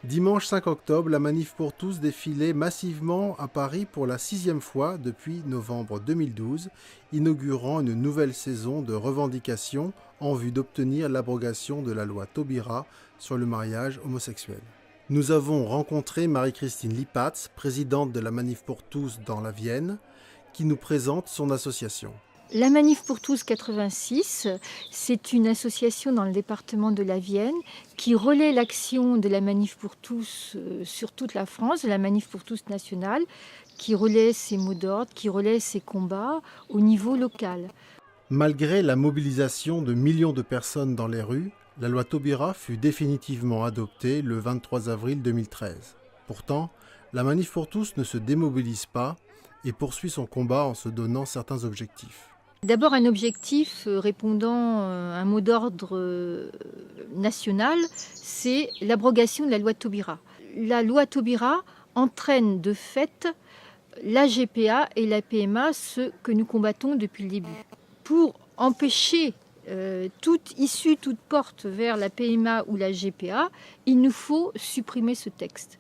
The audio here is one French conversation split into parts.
Dimanche 5 octobre, la Manif pour tous défilait massivement à Paris pour la 6e fois depuis novembre 2012, inaugurant une nouvelle saison de revendications en vue d'obtenir l'abrogation de la loi Taubira sur le mariage homosexuel. Nous avons rencontré Marie-Christine Lipatz, présidente de la Manif pour tous dans la Vienne, qui nous présente son association. La Manif pour tous 86, c'est une association dans le département de la Vienne qui relaie l'action de la Manif pour tous sur toute la France, de la Manif pour tous nationale, qui relaie ses mots d'ordre, qui relaie ses combats au niveau local. Malgré la mobilisation de millions de personnes dans les rues, la loi Taubira fut définitivement adoptée le 23 avril 2013. Pourtant, la Manif pour tous ne se démobilise pas et poursuit son combat en se donnant certains objectifs. D'abord un objectif répondant à un mot d'ordre national, c'est l'abrogation de la loi Taubira. La loi Taubira entraîne de fait la GPA et la PMA, ce que nous combattons depuis le début. Pour empêcher toute issue, toute porte vers la PMA ou la GPA, il nous faut supprimer ce texte.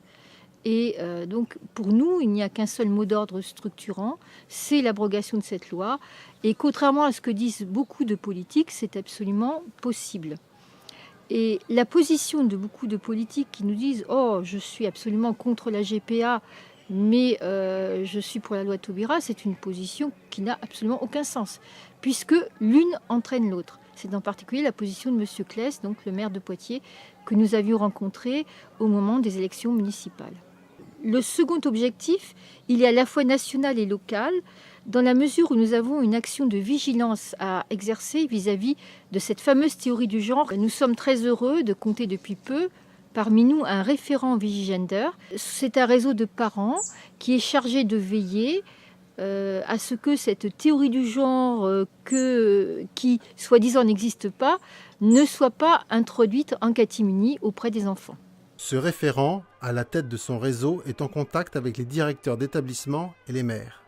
Et donc pour nous, il n'y a qu'un seul mot d'ordre structurant, c'est l'abrogation de cette loi. Et contrairement à ce que disent beaucoup de politiques, c'est absolument possible. Et la position de beaucoup de politiques qui nous disent « Oh, je suis absolument contre la GPA, mais je suis pour la loi Taubira », c'est une position qui n'a absolument aucun sens, puisque l'une entraîne l'autre. C'est en particulier la position de M. Claes, donc le maire de Poitiers, que nous avions rencontré au moment des élections municipales. Le second objectif, il est à la fois national et local, dans la mesure où nous avons une action de vigilance à exercer vis-à-vis de cette fameuse théorie du genre. Nous sommes très heureux de compter depuis peu parmi nous un référent Vigigender. C'est un réseau de parents qui est chargé de veiller à ce que cette théorie du genre qui, soi-disant, n'existe pas, ne soit pas introduite en catimini auprès des enfants. Ce référent, à la tête de son réseau, est en contact avec les directeurs d'établissement et les maires.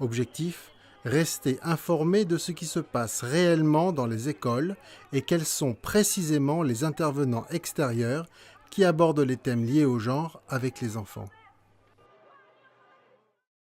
Objectif : rester informé de ce qui se passe réellement dans les écoles et quels sont précisément les intervenants extérieurs qui abordent les thèmes liés au genre avec les enfants.